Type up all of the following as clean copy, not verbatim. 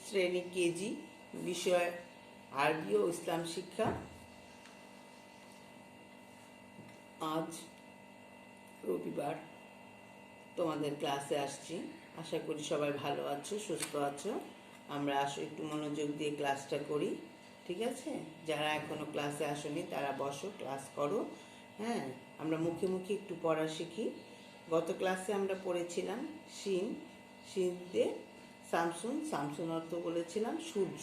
শ্রেণী কেজি, বিষয় আরবি ও ইসলাম শিক্ষা। আজ রবিবার তোমাদের ক্লাসে আসছি। আশা করি সবাই ভালো আছো, সুস্থ আছো। আমরা একটু মনোযোগ দিয়ে ক্লাসটা করি, ঠিক আছে? যারা এখনো ক্লাসে আসনি তারা বসো, ক্লাস করো। হ্যাঁ, আমরা মুখে মুখে একটু পড়া শিখি। গত ক্লাসে আমরা পড়েছিলাম শিন, শিনতে সামসুন, সামসুন অর্থ বলেছিলাম সূর্য।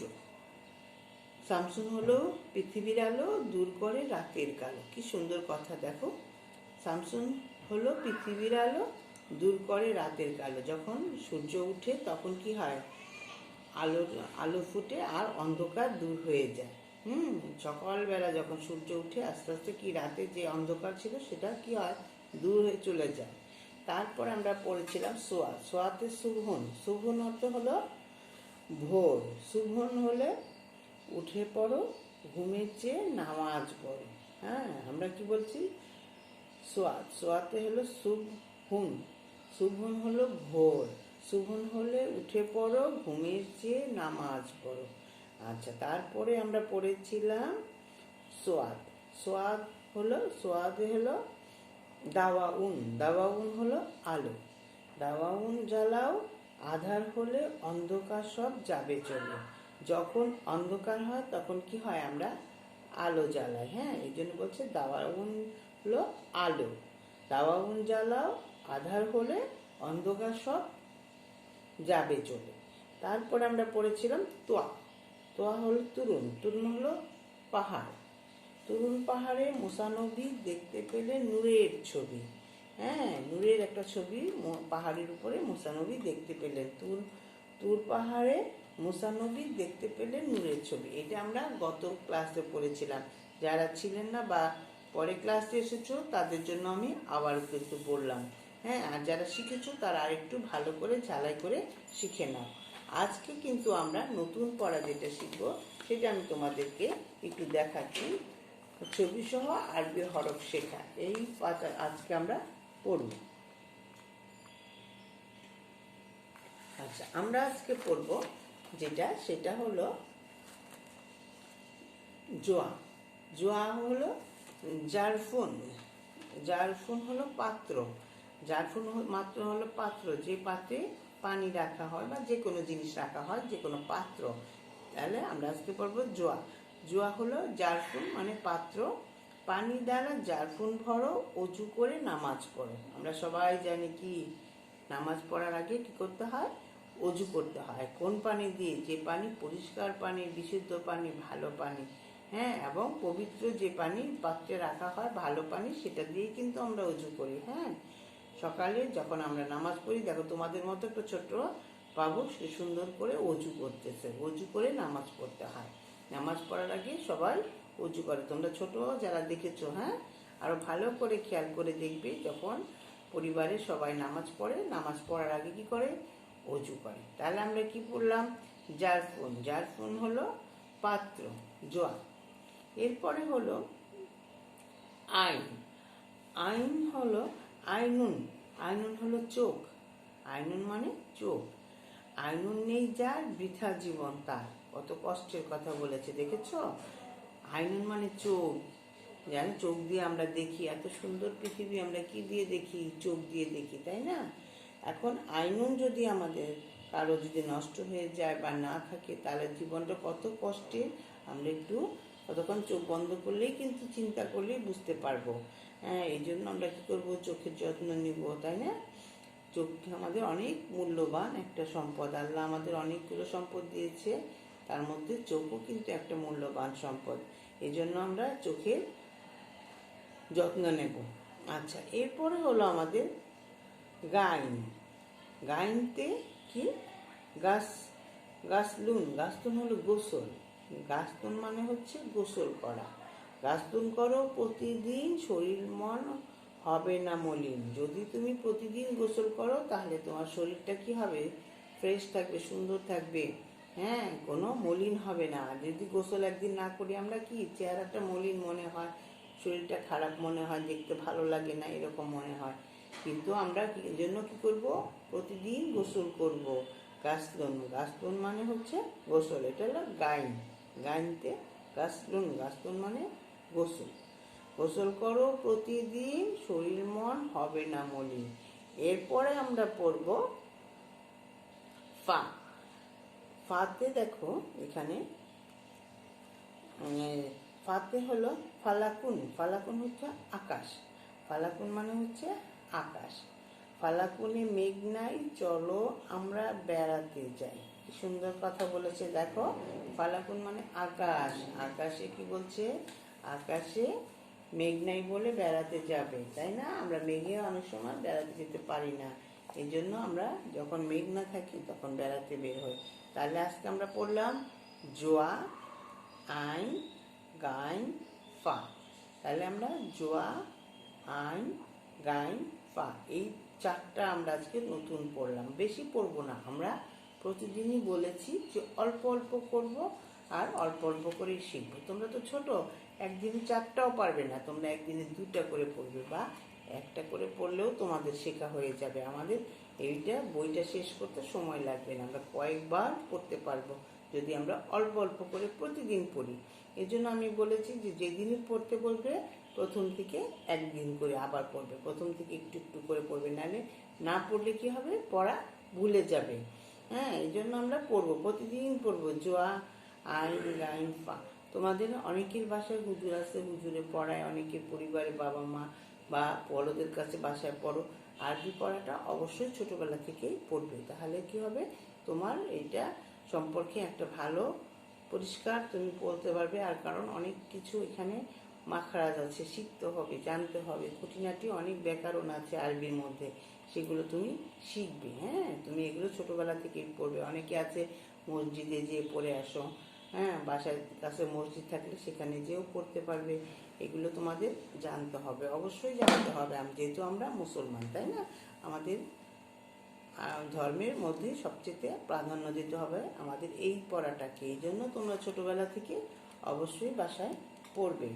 সামসুন হলো পৃথিবীর আলো, দূর করে রাতের কালো। কি সুন্দর কথা, দেখো। সামসুন হলো পৃথিবীর আলো, দূর করে রাতের কালো। যখন সূর্য উঠে তখন কি হয়? আলো ফুটে আর অন্ধকার দূর হয়ে যায়। সকালবেলা যখন সূর্য উঠে আস্তে আস্তে কি রাতে যে অন্ধকার ছিল সেটা কি হয়? দূর হয়ে চলে যায়। তারপর আমরা পড়েছিলাম সোয়া, সোয়াতে সুবহন। সুবহন অর্থ হলো ভোর। সুবহন হলে উঠে পড়ো, ঘুমের চেয়ে নামাজ পড়ো। হ্যাঁ, আমরা কি বলছি? সোয়াত, সোয়াতে হলো সুবহুন, সুবহুন হলো ভোর। সুবহুন হলে উঠে পড়ো, ঘুমের চেয়ে নামাজ পড়ো। আচ্ছা, তারপরে আমরা পড়েছিলাম সোয়াদ। সোয়াদ হলো, সোয়াদে হলো দাওয়াউন। দাওয়াউন হলো আলো। দাওয়াউন জ্বালাও, আধার হলে অন্ধকার সব যাবে চলে। যখন অন্ধকার হয় তখন কি হয়? আমরা আলো জ্বালাই। হ্যাঁ, এই জন্য বলছে দাওয়াউন হলো আলো। দাওয়াউন জ্বালাও, আধার হলে অন্ধকার সব যাবে চলে। তারপর আমরা পড়েছিলাম তোয়া। তোয়া হলো তুরুন। তুরুন হলো পাহাড়। তরুণ পাহাড়ে মুসা নবী দেখতে পেলে নূরের ছবি। হ্যাঁ, নূরের একটা ছবি পাহাড়ের উপরে মুসা নবী দেখতে পেলেন। তুর পাহাড়ে মুসা নবী দেখতে পেলেন নূরের ছবি। এটা আমরা গত ক্লাসে পড়েছিলাম। যারা ছিলেন না বা পরে ক্লাসে এসেছো তাদের জন্য আমি আবার কিন্তু বললাম। হ্যাঁ, আর যারা শিখেছো তারা আরেকটু ভালো করে ঝালাই করে শিখে নাও। আজকে কিন্তু আমরা নতুন পড়া যেটা শিখবো সেটা আমি তোমাদেরকে একটু দেখাচ্ছি। ছবি সহ আরবি হরফ শেখা, এই পাতা আজকে আমরা পড়ব। আচ্ছা, আমরা আজকে পড়ব যেটা, সেটা হলো জোয়া। জোয়া হলো জারফুন। জারফুন হলো পাত্র। জারফুন মাত্র হলো পাত্র, যে পাত্রে পানি রাখা হয় বা যে কোনো জিনিস রাখা হয়, যে কোনো পাত্র। তাহলে আমরা আজকে পড়ব জোয়া। জোয়া হলো জারফুন মানে পাত্র। পানি দ্বারা জারফুন ভরো, অজু করে নামাজ পড়ো। আমরা সবাই জানি কি নামাজ পড়ার আগে কি করতে হয়? অজু করতে হয়। কোন পানি দিয়ে? যে পানি পরিষ্কার পানি, বিশুদ্ধ পানি, ভালো পানি। হ্যাঁ, এবং পবিত্র যে পানি পাত্রে রাখা হয়, ভালো পানি, সেটা দিয়েই কিন্তু আমরা অজু করি। হ্যাঁ, সকালে যখন আমরা নামাজ পড়ি, দেখো তোমাদের মতো একটা ছোট্ট বাবু সে সুন্দর করে অজু করতেছে। অজু করে নামাজ পড়তে হয়। নামাজ পড়ার আগে সবাই অজু করে। তোমরা ছোট যারা দেখেছো, হ্যাঁ, আরো ভালো করে খেয়াল করে দেখবে, যখন পরিবারে সবাই নামাজ পড়ে, নামাজ পড়ার আগে কি করে? অজু করে। তাহলে আমরা কি পড়লাম? জারফুন। জারফুন হলো পাত্র, জোয়া। এরপরে হলো আইন। আইন হলো আইনুন। আইনুন হলো চোখ। আইনুন মানে চোখ। আইনুন নেই যার, বৃথা জীবন তার। কত কষ্টের কথা বলেছে, দেখেছো? আইনুন মানে চোখ। জানি, চোখ দিয়ে আমরা দেখি। এত সুন্দর পৃথিবী আমরা কি দিয়ে দেখি? চোখ দিয়ে দেখি, তাই না? এখন আইনুন যদি আমাদের কারো যদি নষ্ট হয়ে যায় বা না থাকে, তাহলে জীবনটা কত কষ্টের। আমরা একটু ততক্ষণ চোখ বন্ধ করলেই কিন্তু, চিন্তা করলেই বুঝতে পারবো। হ্যাঁ, এই জন্য আমরা কি করবো? চোখের যত্ন নিব, তাই না? চোখ আমাদের অনেক মূল্যবান একটা সম্পদ। আল্লাহ আমাদের অনেকগুলো সম্পদ দিয়েছে, তার মধ্যে চোখও কিন্তু একটা মূল্যবান সম্পদ। এই জন্য আমরা চোখের যত্ন নেব। আচ্ছা, এরপরে হলো আমাদের গাইন। গাইনতে কি? গাছ, গাছলুন। গাছলুন হলো গোসল। গাছলুন মানে হচ্ছে গোসল করা। গাছলুন করো প্রতিদিন, শরীর মন হবে না মলিন। যদি তুমি প্রতিদিন গোসল করো তাহলে তোমার শরীরটা কি হবে? ফ্রেশ থাকবে, সুন্দর থাকবে। হ্যাঁ, কোনো মলিন হবে না। যদি গোসল একদিন না করি আমরা কি চেহারাটা মলিন মনে হয়, শরীরটা খারাপ মনে হয়, দেখতে ভালো লাগে না, এরকম মনে হয়। কিন্তু আমরা জন্য কি করব? প্রতিদিন গোসল করব। গাছলুন, গাছলুন মানে হচ্ছে গোসল, এটা হলো গাইন, গাইনতে গাছলুন, গাছলুন মানে গোসল। গোসল করো প্রতিদিন, শরীর মন হবে না মলিন। এরপরে আমরা পড়ব ফা। ফাতে দেখো এখানে ফাতে হলো ফালাকুন, ফালাকুন হচ্ছে আকাশ, ফালাকুন মানে হচ্ছে আকাশ। ফালাকুনে মেঘ নাই, চলো আমরা বেড়াতে যাই। কি সুন্দর কথা বলেছে দেখো, ফালাকুন মানে আকাশ, আকাশে কি বলছে, আকাশে মেঘ নাই বলে বেড়াতে যাবে, তাই না? আমরা মেঘে অনেক সময় বেড়াতে যেতে পারি না, এই জন্য আমরা যখন মেঘ না থাকি তখন বেড়াতে বের হই। তাহলে আজকে আমরা পড়লাম জোয়া, আইন, গাইন, ফা। তাহলে আমরা জোয়া, আইন, গাইন, ফা, এই চারটা আমরা আজকে নতুন পড়লাম। বেশি পড়বো না, আমরা প্রতিদিনই বলেছি যে অল্প অল্প করব আর অল্প অল্প করেই শিখবো। তোমরা তো ছোট, একদিনে চারটাও পারবে না, তোমরা একদিনে 2টা করে পড়বে বা একটা করে পড়লেও তোমাদের শেখা হয়ে যাবে। আমাদের এইটা বইটা শেষ করতে সময় লাগবে না, আমরা কয়েকবার পড়তে পারবো যদি আমরা অল্প অল্প করে প্রতিদিন পড়ি। এই জন্য আমি বলেছি যে যেদিনই পড়তে বলবে প্রথম থেকে একদিন করে আবার পড়বে, প্রথম থেকে একটু একটু করে পড়বে, নাহলে না পড়লে কি হবে, পড়া ভুলে যাবে। হ্যাঁ, এই জন্য আমরা পড়বো, প্রতিদিন পড়বো জোয়া, আইন, গাইন, ফা। তোমাদের অনেকের বাসায় হুজুর আছে, হুজুরে পড়ায়, অনেকের পরিবারে বাবা মা বা বড়দের কাছে বাসায় পড়ো। আরবি পড়াটা অবশ্যই ছোটবেলা থেকেই পড়বে, তাহলে কি হবে, তোমার এইটা সম্পর্কে একটা ভালো পরিষ্কার তুমি বলতে পারবে। আর কারণ অনেক কিছু এখানে মাখরাজ আছে, শিখতে হবে, জানতে হবে, খুঁটিনাটি অনেক ব্যাকরণ আছে আরবির মধ্যে, সেগুলো তুমি শিখবে। হ্যাঁ, তুমি এগুলো ছোটবেলা থেকেই পড়বে। অনেকে আছে মসজিদে যেয়ে পড়ে আসো, হ্যাঁ, বাসার কাছে মসজিদ থাকলে সেখানে যেও পড়তে পারবে। এগুলো তোমাদের জানতে হবে, অবশ্যই জানতে হবে, যেহেতু আমরা মুসলমান, তাই না? আমাদের ধর্মের মধ্যে সবচেয়ে প্রাধান্য দিতে হবে আমাদের এই পড়াটাকে। এই জন্য তোমরা ছোটবেলা থেকে অবশ্যই বাসায় পড়বে।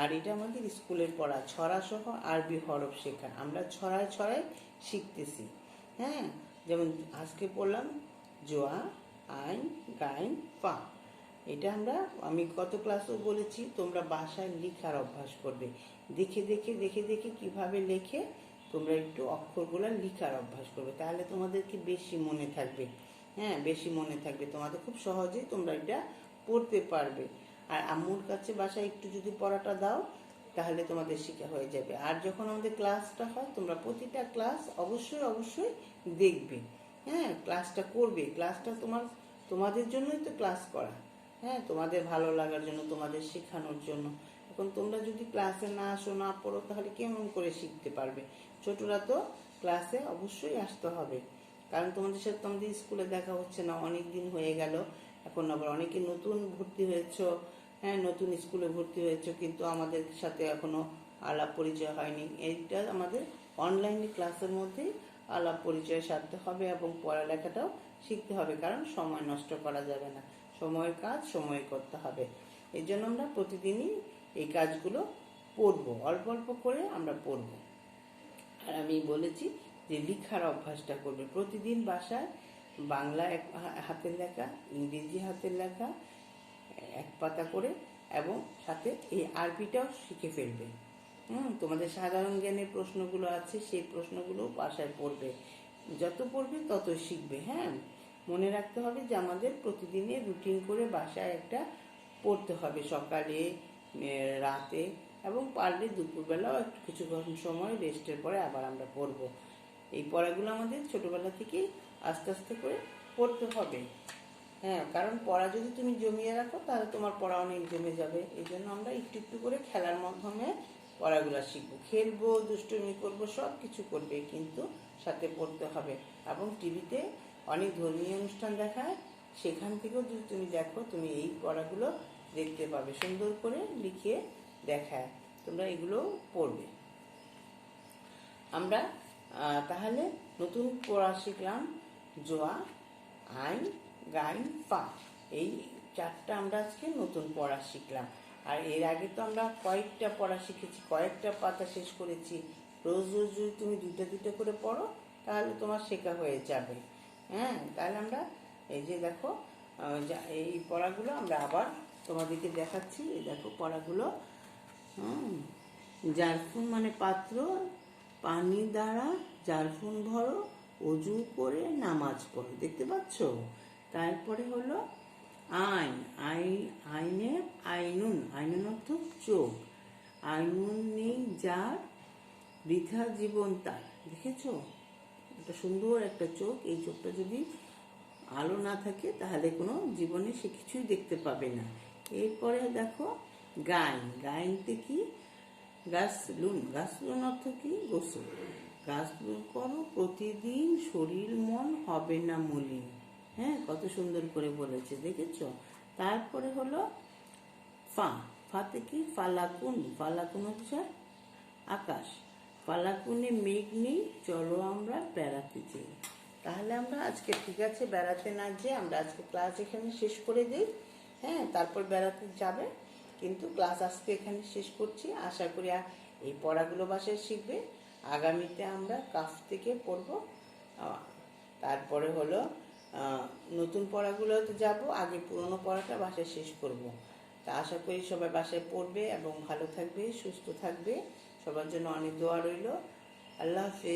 আর এটা আমাদের স্কুলের পড়া, ছড়া সহ আরবি হরফ শেখা, আমরা ছড়ায় ছড়ায় শিখতেছি। হ্যাঁ, যেমন আজকে পড়লাম জোয়া, আইন, গাইন, ফা। এটা আমি গত ক্লাসেও বলেছি, তোমরা বাসায় লেখার অভ্যাস করবে, দেখে দেখে দেখে দেখে কিভাবে লেখে তোমরা একটু অক্ষরগুলো লেখার অভ্যাস করবে, তাহলে তোমাদেরকে বেশি মনে থাকবে। হ্যাঁ, বেশি মনে থাকবে, তোমাদের খুব সহজেই তোমরা এটা পড়তে পারবে। আর আম্মুর কাছে বাসায় একটু যদি পড়াটা দাও তাহলে তোমাদের শেখা হয়ে যাবে। আর যখন আমাদের ক্লাসটা হয় তোমরা প্রতিটা ক্লাস অবশ্যই অবশ্যই দেখবে। হ্যাঁ, ক্লাসটা করবে, ক্লাসটা তোমাদের জন্যই তো ক্লাস করা। হ্যাঁ, তোমাদের ভালো লাগার জন্য, তোমাদের শেখানোর জন্য। এখন তোমরা যদি ক্লাসে না আসো, না পড়ো, তাহলে কেমন করে শিখতে পারবে? ছোটরা তো ক্লাসে অবশ্যই আসতে হবে, কারণ তোমাদের সাথে তোমাদের স্কুলে দেখা হচ্ছে না, অনেক দিন হয়ে গেল। এখন আবার অনেকে নতুন ভর্তি হয়েছ, হ্যাঁ, নতুন স্কুলে ভর্তি হয়েছে, কিন্তু আমাদের সাথে এখনো আলাপ পরিচয় হয়নি। এইটা আমাদের অনলাইনে ক্লাসের মধ্যেই আলাপ পরিচয় সারতে হবে এবং পড়ালেখাটাও শিখতে হবে, কারণ সময় নষ্ট করা যাবে না, সময়ের কাজ সময় করতে হবে। এই জন্য আমরা প্রতিদিনই এই কাজগুলো পড়বো, অল্প অল্প করে আমরা পড়বো। আর আমি বলেছি যে লেখার অভ্যাসটা করবে প্রতিদিন বাসায়, বাংলা হাতের লেখা, ইংরেজি হাতের লেখা 1 পাতা করে, এবং সাথে এই আরবিটাও শিখে ফেলবে। তোমাদের সাধারণ জ্ঞানের প্রশ্নগুলো আছে, সেই প্রশ্নগুলো বাসায় পড়বে, যত পড়বে তত শিখবে। হ্যাঁ, মনে রাখতে হবে যে আমাদের প্রতিদিনের রুটিন করে বাসায় একটা পড়তে হবে, সকালে, রাতে, এবং পারলে দুপুরবেলাও একটু কিছু সময় রেস্টের পরে আবার আমরা পড়বো। এই পড়াগুলো আমাদের ছোটবেলা থেকেই আস্তে আস্তে করে পড়তে হবে। হ্যাঁ, কারণ পড়া যদি তুমি জমিয়ে রাখো তাহলে তোমার পড়া অনেক জমে যাবে। এই জন্য আমরা একটু একটু করে খেলার মাধ্যমে পড়াগুলো শিখবো, খেলবো, দুষ্টুমি করবো, সব কিছু করবে, কিন্তু সাথে পড়তে হবে। এবং টিভিতে অনেক ধর্মীয় অনুষ্ঠান দেখায়, সেখান থেকেও যদি তুমি দেখো, তুমি এই পড়াগুলো দেখতে পাবে, সুন্দর করে লিখে দেখায়, তোমরা এগুলো পড়বে। আমরা তাহলে নতুন পড়া শিখলাম জোয়া, আইন, গাইন, ফা, এই 4টা আমরা আজকে নতুন পড়া শিখলাম। আর এর আগে তো আমরা কয়েকটা পড়া শিখেছি, কয়েকটা পাতা শেষ করেছি। রোজ রোজ যদি তুমি 2টা 2টা করে পড়ো তাহলে তোমার শেখা হয়ে যাবে। হ্যাঁ, তাহলে আমরা এই যে দেখো এই পড়াগুলো আমরা আবার তোমাদেরকে দেখাচ্ছি। এই দেখো পড়াগুলো। জারফুন মানে পাত্র, পানি দ্বারা জারফুন ভরো, অজু করে নামাজ পড়ো, দেখতে পাচ্ছ? তারপরে হলো আইন, আইনের আইনুন, আইনুন অর্থ চোখ, আইনুন নেই যার বৃথা জীবন তার, দেখেছো? একটা সুন্দর একটা চোখ, এই চোখটা যদি আলো না থাকে তাহলে কোনো জীবনে সে কিছুই দেখতে পাবে না। এরপরে দেখো গাইন, গাইনতে কি? গাছলুন, গাছলুন অর্থ কি? গোসল, গাছলুন করো প্রতিদিন, শরীর মন হবে না মলিন। হ্যাঁ, কত সুন্দর করে বলেছে, দেখেছ? তারপরে হলো ফা, ফাতে কি? ফালাকুন, ফালাকুন হচ্ছে আকাশ, ফালাকুনে মেঘ নেই, চলো আমরা বেড়াতে যাই। তাহলে আমরা আজকে ঠিক আছে বেড়াতে না যেয়ে আমরা আজকে ক্লাস এখানে শেষ করে দিই। হ্যাঁ, তারপর বেড়াতে যাবে, কিন্তু ক্লাস আজকে এখানে শেষ করছি। আশা করি এই পড়াগুলো বাসায় শিখবে। আগামীতে আমরা কাফ থেকে পড়ব। তারপরে হলো নতুন পড়াগুলোতে যাব, আগে পুরনো পড়াটা বাসায় শেষ করব। তা আশা করি সবাই বাসায় পড়বে এবং ভালো থাকবে, সুস্থ থাকবে। সবার জন্য অনেক দোয়া রইল। আল্লাহ হাফেজ।